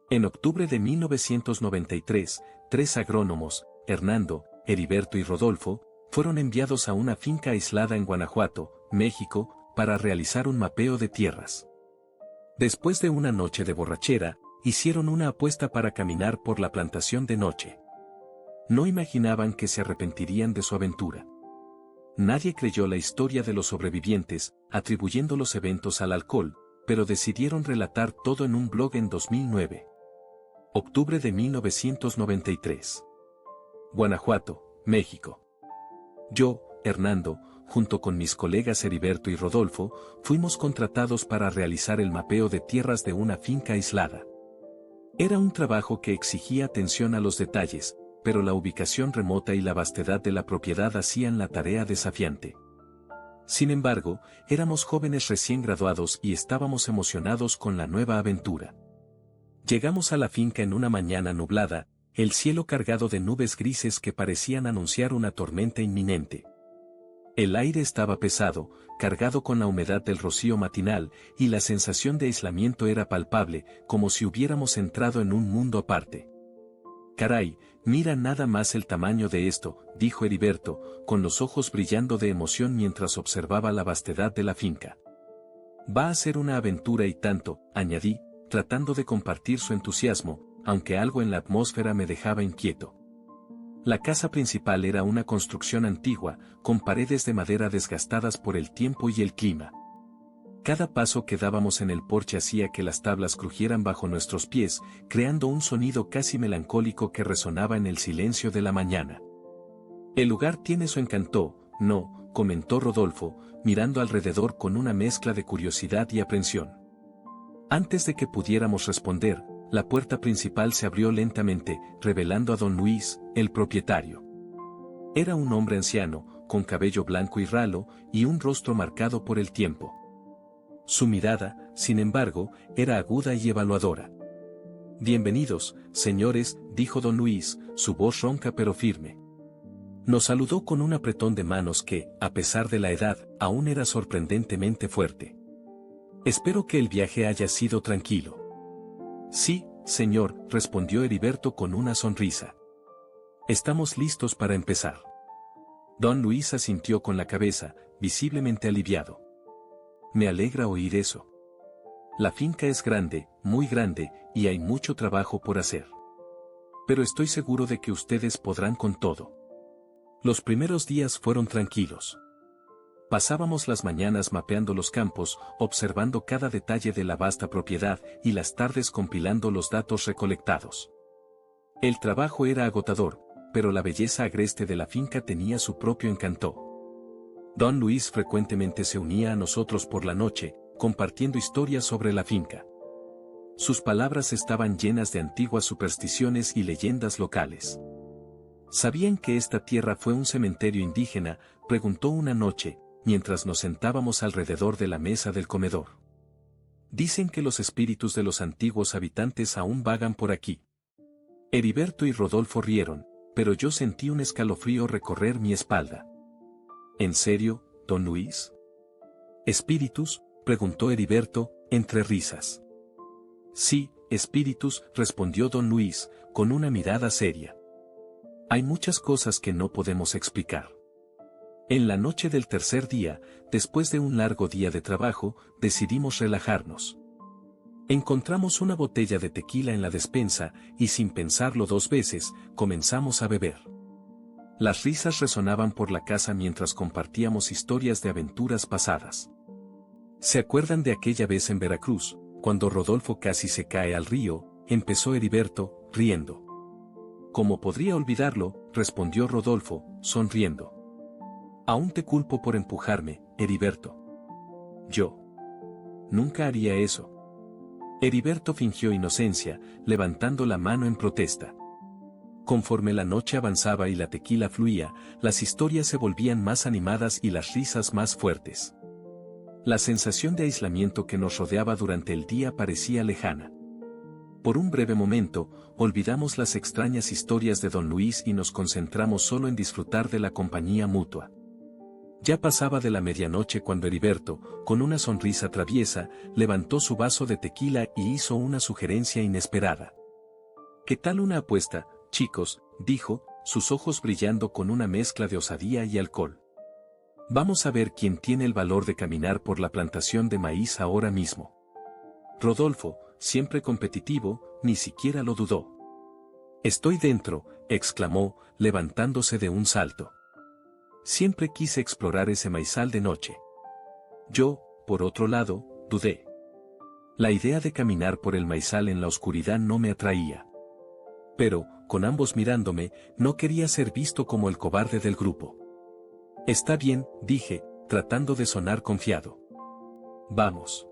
En octubre de 1993, 3 agrónomos, Hernando, Heriberto y Rodolfo, fueron enviados a una finca aislada en Guanajuato, México, para realizar un mapeo de tierras. Después de una noche de borrachera, hicieron una apuesta para caminar por la plantación de noche. No imaginaban que se arrepentirían de su aventura. Nadie creyó la historia de los sobrevivientes, atribuyendo los eventos al alcohol, pero decidieron relatar todo en un blog en 2009. Octubre de 1993. Guanajuato, México. Yo, Hernando, junto con mis colegas Heriberto y Rodolfo, fuimos contratados para realizar el mapeo de tierras de una finca aislada. Era un trabajo que exigía atención a los detalles, pero la ubicación remota y la vastedad de la propiedad hacían la tarea desafiante. Sin embargo, éramos jóvenes recién graduados y estábamos emocionados con la nueva aventura. Llegamos a la finca en una mañana nublada, el cielo cargado de nubes grises que parecían anunciar una tormenta inminente. El aire estaba pesado, cargado con la humedad del rocío matinal, y la sensación de aislamiento era palpable, como si hubiéramos entrado en un mundo aparte. «Caray, mira nada más el tamaño de esto», dijo Heriberto, con los ojos brillando de emoción mientras observaba la vastedad de la finca. «Va a ser una aventura y tanto», añadí, tratando de compartir su entusiasmo, aunque algo en la atmósfera me dejaba inquieto. La casa principal era una construcción antigua, con paredes de madera desgastadas por el tiempo y el clima. Cada paso que dábamos en el porche hacía que las tablas crujieran bajo nuestros pies, creando un sonido casi melancólico que resonaba en el silencio de la mañana. «El lugar tiene su encanto, ¿no?», comentó Rodolfo, mirando alrededor con una mezcla de curiosidad y aprensión. Antes de que pudiéramos responder, la puerta principal se abrió lentamente, revelando a don Luis, el propietario. Era un hombre anciano, con cabello blanco y ralo, y un rostro marcado por el tiempo. Su mirada, sin embargo, era aguda y evaluadora. «Bienvenidos, señores», dijo don Luis, su voz ronca pero firme. Nos saludó con un apretón de manos que, a pesar de la edad, aún era sorprendentemente fuerte. «Espero que el viaje haya sido tranquilo». «Sí, señor», respondió Heriberto con una sonrisa. «Estamos listos para empezar». Don Luis asintió con la cabeza, visiblemente aliviado. «Me alegra oír eso. La finca es grande, muy grande, y hay mucho trabajo por hacer. Pero estoy seguro de que ustedes podrán con todo». Los primeros días fueron tranquilos. Pasábamos las mañanas mapeando los campos, observando cada detalle de la vasta propiedad y las tardes compilando los datos recolectados. El trabajo era agotador, pero la belleza agreste de la finca tenía su propio encanto. Don Luis frecuentemente se unía a nosotros por la noche, compartiendo historias sobre la finca. Sus palabras estaban llenas de antiguas supersticiones y leyendas locales. «¿Sabían que esta tierra fue un cementerio indígena?», preguntó una noche, mientras nos sentábamos alrededor de la mesa del comedor. «Dicen que los espíritus de los antiguos habitantes aún vagan por aquí». Heriberto y Rodolfo rieron, pero yo sentí un escalofrío recorrer mi espalda. «¿En serio, don Luis?». «¿Espíritus?», preguntó Heriberto, entre risas. «Sí, espíritus», respondió don Luis, con una mirada seria. «Hay muchas cosas que no podemos explicar». En la noche del tercer día, después de un largo día de trabajo, decidimos relajarnos. Encontramos una botella de tequila en la despensa, y sin pensarlo 2 veces, comenzamos a beber. Las risas resonaban por la casa mientras compartíamos historias de aventuras pasadas. «¿Se acuerdan de aquella vez en Veracruz, cuando Rodolfo casi se cae al río?», empezó Heriberto, riendo. «¿Cómo podría olvidarlo?», respondió Rodolfo, sonriendo. «Aún te culpo por empujarme, Heriberto». «Yo nunca haría eso». Heriberto fingió inocencia, levantando la mano en protesta. Conforme la noche avanzaba y la tequila fluía, las historias se volvían más animadas y las risas más fuertes. La sensación de aislamiento que nos rodeaba durante el día parecía lejana. Por un breve momento, olvidamos las extrañas historias de don Luis y nos concentramos solo en disfrutar de la compañía mutua. Ya pasaba de la medianoche cuando Heriberto, con una sonrisa traviesa, levantó su vaso de tequila y hizo una sugerencia inesperada. ¿Qué tal una apuesta, chicos?, dijo, sus ojos brillando con una mezcla de osadía y alcohol. Vamos a ver quién tiene el valor de caminar por la plantación de maíz ahora mismo. Rodolfo, siempre competitivo, ni siquiera lo dudó. Estoy dentro, exclamó, levantándose de un salto. Siempre quise explorar ese maizal de noche. Yo, por otro lado, dudé. La idea de caminar por el maizal en la oscuridad no me atraía. Pero, con ambos mirándome, no quería ser visto como el cobarde del grupo. Está bien, dije, tratando de sonar confiado. Vamos.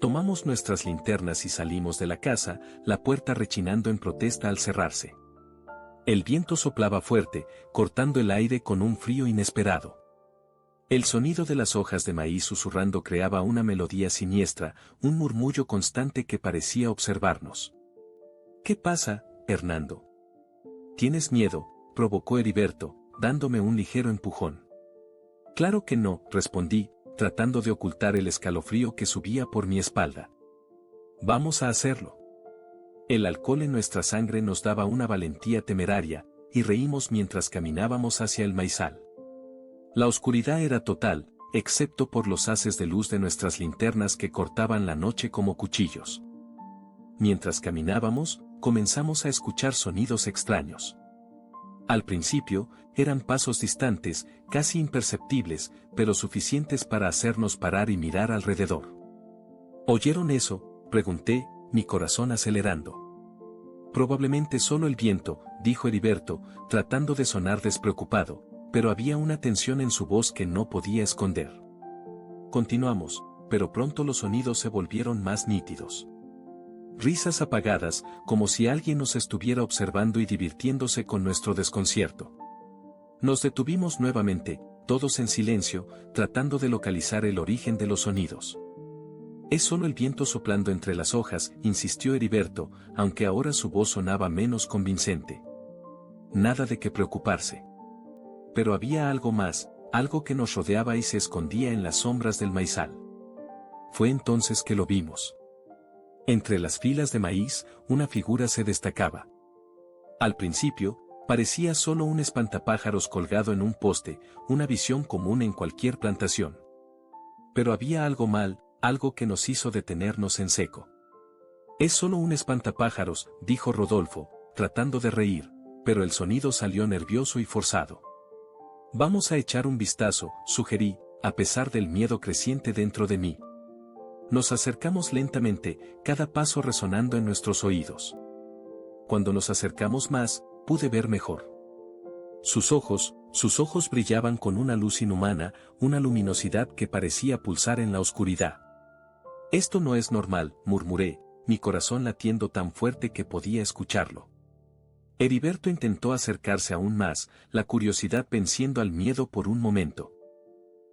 Tomamos nuestras linternas y salimos de la casa, la puerta rechinando en protesta al cerrarse. El viento soplaba fuerte, cortando el aire con un frío inesperado. El sonido de las hojas de maíz susurrando creaba una melodía siniestra, un murmullo constante que parecía observarnos. ¿Qué pasa, Hernando? ¿Tienes miedo?, provocó Heriberto, dándome un ligero empujón. Claro que no, respondí, tratando de ocultar el escalofrío que subía por mi espalda. Vamos a hacerlo. El alcohol en nuestra sangre nos daba una valentía temeraria, y reímos mientras caminábamos hacia el maizal. La oscuridad era total, excepto por los haces de luz de nuestras linternas que cortaban la noche como cuchillos. Mientras caminábamos, comenzamos a escuchar sonidos extraños. Al principio, eran pasos distantes, casi imperceptibles, pero suficientes para hacernos parar y mirar alrededor. ¿Oyeron eso?, pregunté, mi corazón acelerando. Probablemente solo el viento, dijo Heriberto, tratando de sonar despreocupado, pero había una tensión en su voz que no podía esconder. Continuamos, pero pronto los sonidos se volvieron más nítidos. Risas apagadas, como si alguien nos estuviera observando y divirtiéndose con nuestro desconcierto. Nos detuvimos nuevamente, todos en silencio, tratando de localizar el origen de los sonidos. Es solo el viento soplando entre las hojas, insistió Heriberto, aunque ahora su voz sonaba menos convincente. Nada de qué preocuparse. Pero había algo más, algo que nos rodeaba y se escondía en las sombras del maizal. Fue entonces que lo vimos. Entre las filas de maíz, una figura se destacaba. Al principio, parecía solo un espantapájaros colgado en un poste, una visión común en cualquier plantación. Pero había algo mal, algo que nos hizo detenernos en seco. Es solo un espantapájaros, dijo Rodolfo, tratando de reír, pero el sonido salió nervioso y forzado. Vamos a echar un vistazo, sugerí, a pesar del miedo creciente dentro de mí. Nos acercamos lentamente, cada paso resonando en nuestros oídos. Cuando nos acercamos más, pude ver mejor. Sus ojos brillaban con una luz inhumana, una luminosidad que parecía pulsar en la oscuridad. Esto no es normal, murmuré, mi corazón latiendo tan fuerte que podía escucharlo. Heriberto intentó acercarse aún más, la curiosidad venciendo al miedo por un momento.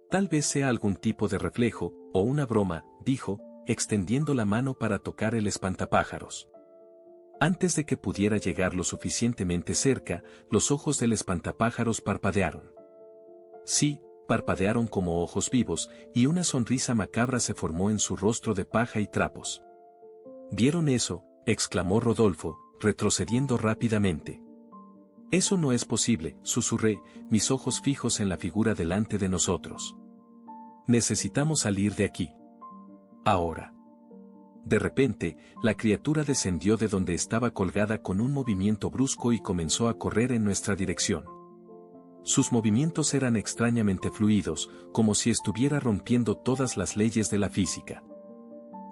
Tal vez sea algún tipo de reflejo, o una broma, dijo, extendiendo la mano para tocar el espantapájaros. Antes de que pudiera llegar lo suficientemente cerca, los ojos del espantapájaros parpadearon. Sí, parpadearon como ojos vivos, y una sonrisa macabra se formó en su rostro de paja y trapos. ¿Vieron eso?, exclamó Rodolfo, retrocediendo rápidamente. Eso no es posible, susurré, mis ojos fijos en la figura delante de nosotros. Necesitamos salir de aquí. Ahora. De repente, la criatura descendió de donde estaba colgada con un movimiento brusco y comenzó a correr en nuestra dirección. Sus movimientos eran extrañamente fluidos, como si estuviera rompiendo todas las leyes de la física.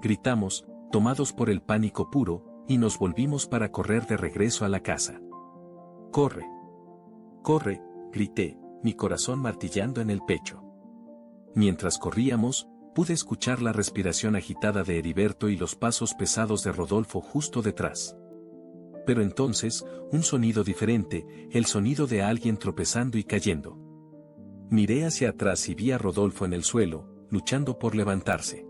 Gritamos, tomados por el pánico puro, y nos volvimos para correr de regreso a la casa. ¡Corre! ¡Corre!, grité, mi corazón martillando en el pecho. Mientras corríamos, pude escuchar la respiración agitada de Heriberto y los pasos pesados de Rodolfo justo detrás. Pero entonces, un sonido diferente, el sonido de alguien tropezando y cayendo. Miré hacia atrás y vi a Rodolfo en el suelo, luchando por levantarse.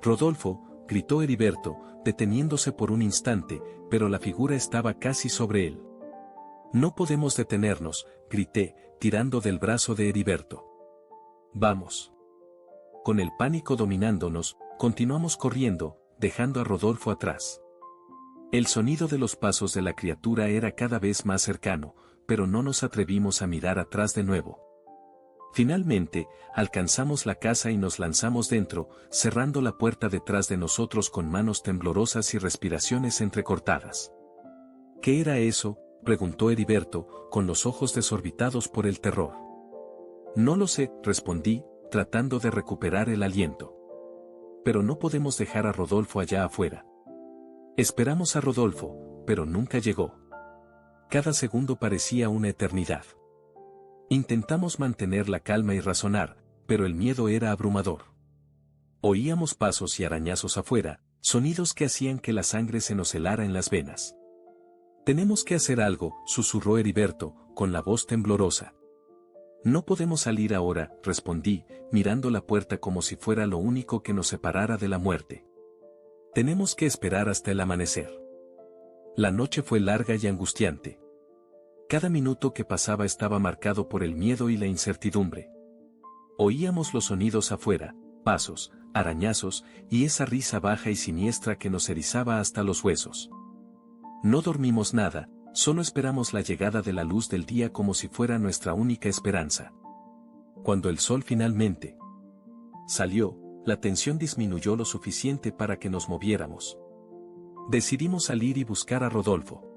¡Rodolfo!, gritó Heriberto, deteniéndose por un instante, pero la figura estaba casi sobre él. No podemos detenernos, grité, tirando del brazo de Heriberto. Vamos. Con el pánico dominándonos, continuamos corriendo, dejando a Rodolfo atrás. El sonido de los pasos de la criatura era cada vez más cercano, pero no nos atrevimos a mirar atrás de nuevo. Finalmente, alcanzamos la casa y nos lanzamos dentro, cerrando la puerta detrás de nosotros con manos temblorosas y respiraciones entrecortadas. ¿Qué era eso?, preguntó Heriberto, con los ojos desorbitados por el terror. No lo sé, respondí, tratando de recuperar el aliento. Pero no podemos dejar a Rodolfo allá afuera. Esperamos a Rodolfo, pero nunca llegó. Cada segundo parecía una eternidad. Intentamos mantener la calma y razonar, pero el miedo era abrumador. Oíamos pasos y arañazos afuera, sonidos que hacían que la sangre se nos helara en las venas. Tenemos que hacer algo, susurró Heriberto, con la voz temblorosa. No podemos salir ahora, respondí, mirando la puerta como si fuera lo único que nos separara de la muerte. Tenemos que esperar hasta el amanecer. La noche fue larga y angustiante. Cada minuto que pasaba estaba marcado por el miedo y la incertidumbre. Oíamos los sonidos afuera, pasos, arañazos, y esa risa baja y siniestra que nos erizaba hasta los huesos. No dormimos nada, solo esperamos la llegada de la luz del día como si fuera nuestra única esperanza. Cuando el sol finalmente salió, la tensión disminuyó lo suficiente para que nos moviéramos. Decidimos salir y buscar a Rodolfo.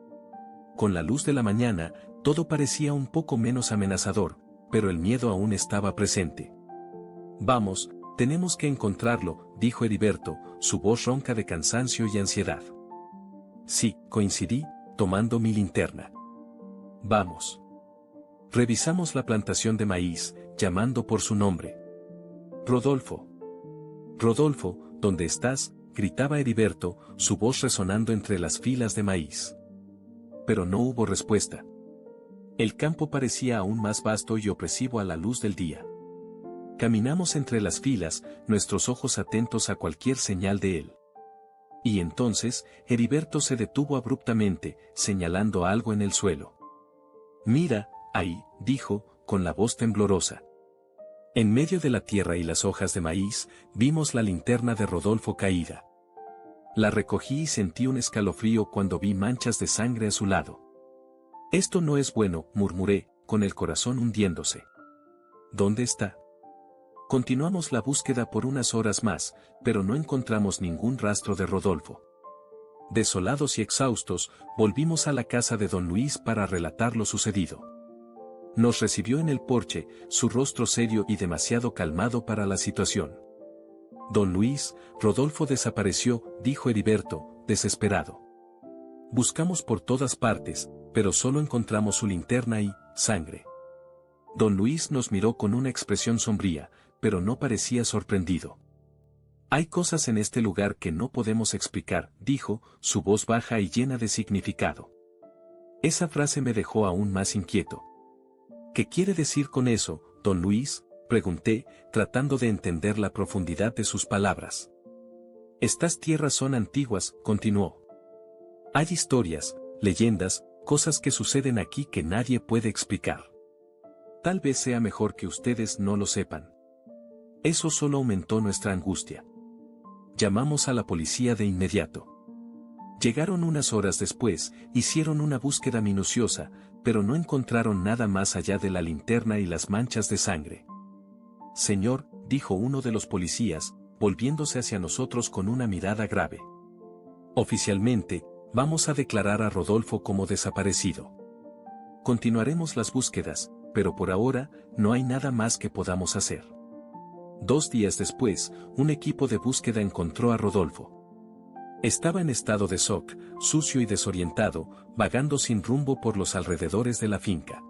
Con la luz de la mañana, todo parecía un poco menos amenazador, pero el miedo aún estaba presente. Vamos, tenemos que encontrarlo, dijo Heriberto, su voz ronca de cansancio y ansiedad. Sí, coincidí, tomando mi linterna. Vamos. Revisamos la plantación de maíz, llamando por su nombre. Rodolfo. Rodolfo, ¿dónde estás?, gritaba Heriberto, su voz resonando entre las filas de maíz. Pero no hubo respuesta. El campo parecía aún más vasto y opresivo a la luz del día. Caminamos entre las filas, nuestros ojos atentos a cualquier señal de él. Y entonces, Heriberto se detuvo abruptamente, señalando algo en el suelo. Mira, ahí, dijo, con la voz temblorosa. En medio de la tierra y las hojas de maíz, vimos la linterna de Rodolfo caída. La recogí y sentí un escalofrío cuando vi manchas de sangre a su lado. Esto no es bueno, murmuré, con el corazón hundiéndose. ¿Dónde está? Continuamos la búsqueda por unas horas más, pero no encontramos ningún rastro de Rodolfo. Desolados y exhaustos, volvimos a la casa de don Luis para relatar lo sucedido. Nos recibió en el porche, su rostro serio y demasiado calmado para la situación. Don Luis, Rodolfo desapareció, dijo Heriberto, desesperado. Buscamos por todas partes, pero solo encontramos su linterna y sangre. Don Luis nos miró con una expresión sombría, pero no parecía sorprendido. Hay cosas en este lugar que no podemos explicar, dijo, su voz baja y llena de significado. Esa frase me dejó aún más inquieto. ¿Qué quiere decir con eso, don Luis?, pregunté, tratando de entender la profundidad de sus palabras. Estas tierras son antiguas, continuó. Hay historias, leyendas, cosas que suceden aquí que nadie puede explicar. Tal vez sea mejor que ustedes no lo sepan. Eso solo aumentó nuestra angustia. Llamamos a la policía de inmediato. Llegaron unas horas después, hicieron una búsqueda minuciosa, pero no encontraron nada más allá de la linterna y las manchas de sangre. Señor, dijo uno de los policías, volviéndose hacia nosotros con una mirada grave. Oficialmente, vamos a declarar a Rodolfo como desaparecido. Continuaremos las búsquedas, pero por ahora, no hay nada más que podamos hacer. 2 días después, un equipo de búsqueda encontró a Rodolfo. Estaba en estado de shock, sucio y desorientado, vagando sin rumbo por los alrededores de la finca.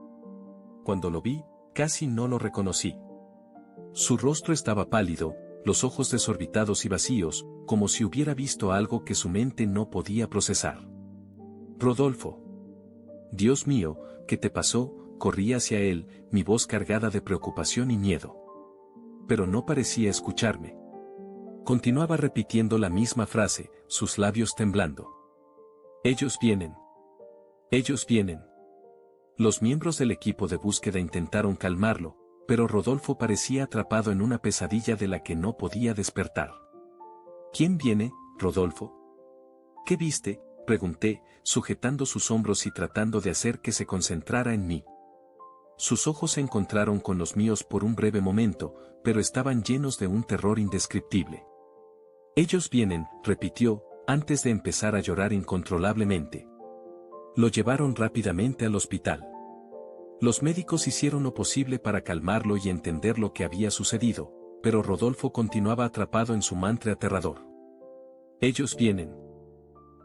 Cuando lo vi, casi no lo reconocí. Su rostro estaba pálido, los ojos desorbitados y vacíos, como si hubiera visto algo que su mente no podía procesar. Rodolfo. Dios mío, ¿qué te pasó? Corrí hacia él, mi voz cargada de preocupación y miedo. Pero no parecía escucharme. Continuaba repitiendo la misma frase, sus labios temblando. Ellos vienen. Ellos vienen. Los miembros del equipo de búsqueda intentaron calmarlo, pero Rodolfo parecía atrapado en una pesadilla de la que no podía despertar. ¿Quién viene, Rodolfo? ¿Qué viste? pregunté, sujetando sus hombros y tratando de hacer que se concentrara en mí. Sus ojos se encontraron con los míos por un breve momento, pero estaban llenos de un terror indescriptible. Ellos vienen, repitió, antes de empezar a llorar incontrolablemente. Lo llevaron rápidamente al hospital. Los médicos hicieron lo posible para calmarlo y entender lo que había sucedido, pero Rodolfo continuaba atrapado en su mantra aterrador. Ellos vienen.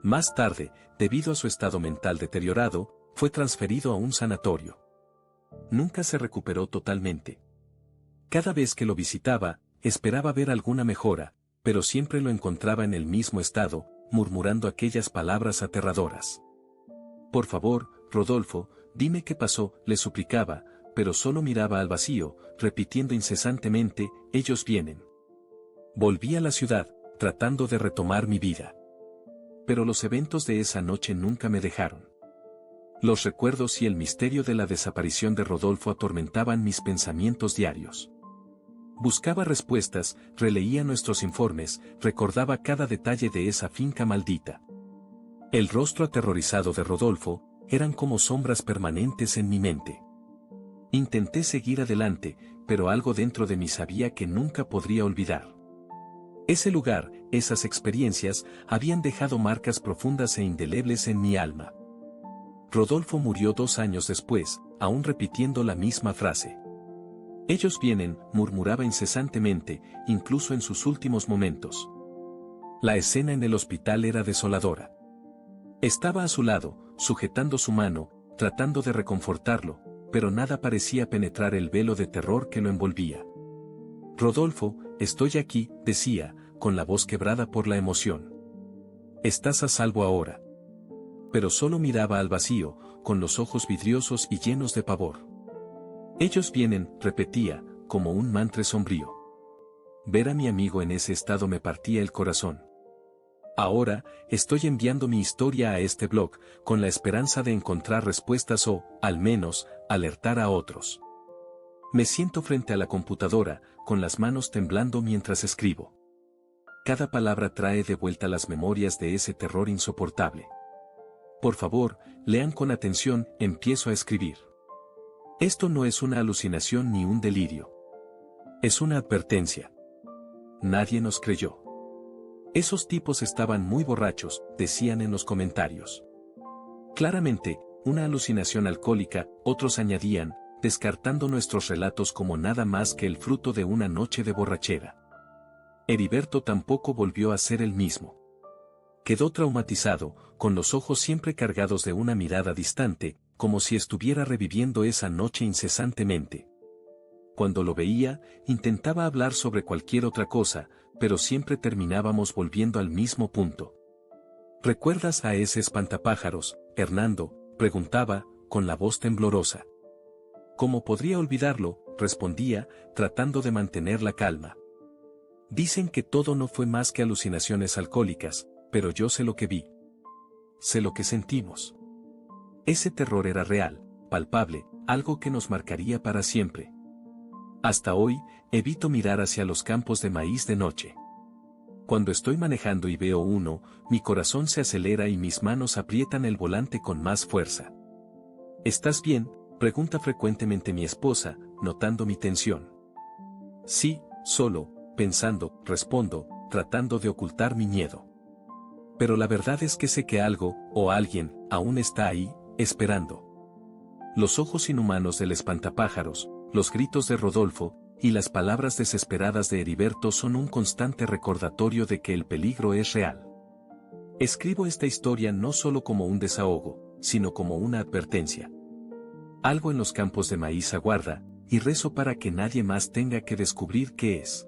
Más tarde, debido a su estado mental deteriorado, fue transferido a un sanatorio. Nunca se recuperó totalmente. Cada vez que lo visitaba, esperaba ver alguna mejora, pero siempre lo encontraba en el mismo estado, murmurando aquellas palabras aterradoras. Por favor, Rodolfo, dime qué pasó, le suplicaba, pero solo miraba al vacío, repitiendo incesantemente, ellos vienen. Volví a la ciudad, tratando de retomar mi vida. Pero los eventos de esa noche nunca me dejaron. Los recuerdos y el misterio de la desaparición de Rodolfo atormentaban mis pensamientos diarios. Buscaba respuestas, releía nuestros informes, recordaba cada detalle de esa finca maldita. El rostro aterrorizado de Rodolfo, eran como sombras permanentes en mi mente. Intenté seguir adelante, pero algo dentro de mí sabía que nunca podría olvidar. Ese lugar, esas experiencias, habían dejado marcas profundas e indelebles en mi alma. Rodolfo murió 2 años después, aún repitiendo la misma frase. Ellos vienen, murmuraba incesantemente, incluso en sus últimos momentos. La escena en el hospital era desoladora. Estaba a su lado, sujetando su mano, tratando de reconfortarlo, pero nada parecía penetrar el velo de terror que lo envolvía. Rodolfo, estoy aquí, decía, con la voz quebrada por la emoción. Estás a salvo ahora. Pero solo miraba al vacío, con los ojos vidriosos y llenos de pavor. Ellos vienen, repetía, como un mantra sombrío. Ver a mi amigo en ese estado me partía el corazón. Ahora, estoy enviando mi historia a este blog, con la esperanza de encontrar respuestas o, al menos, alertar a otros. Me siento frente a la computadora, con las manos temblando mientras escribo. Cada palabra trae de vuelta las memorias de ese terror insoportable. Por favor, lean con atención, empiezo a escribir. Esto no es una alucinación ni un delirio. Es una advertencia. Nadie nos creyó. Esos tipos estaban muy borrachos, decían en los comentarios. Claramente, una alucinación alcohólica, otros añadían, descartando nuestros relatos como nada más que el fruto de una noche de borrachera. Heriberto tampoco volvió a ser el mismo. Quedó traumatizado, con los ojos siempre cargados de una mirada distante, como si estuviera reviviendo esa noche incesantemente. Cuando lo veía, intentaba hablar sobre cualquier otra cosa, pero siempre terminábamos volviendo al mismo punto. ¿Recuerdas a ese espantapájaros, Hernando?, preguntaba, con la voz temblorosa. ¿Cómo podría olvidarlo?, respondía, tratando de mantener la calma. Dicen que todo no fue más que alucinaciones alcohólicas, pero yo sé lo que vi. Sé lo que sentimos. Ese terror era real, palpable, algo que nos marcaría para siempre. Hasta hoy, evito mirar hacia los campos de maíz de noche. Cuando estoy manejando y veo uno, mi corazón se acelera y mis manos aprietan el volante con más fuerza. ¿Estás bien?, pregunta frecuentemente mi esposa, notando mi tensión. Sí, solo, pensando, respondo, tratando de ocultar mi miedo. Pero la verdad es que sé que algo, o alguien, aún está ahí, esperando. Los ojos inhumanos del espantapájaros, los gritos de Rodolfo, y las palabras desesperadas de Heriberto son un constante recordatorio de que el peligro es real. Escribo esta historia no solo como un desahogo, sino como una advertencia. Algo en los campos de maíz aguarda, y rezo para que nadie más tenga que descubrir qué es.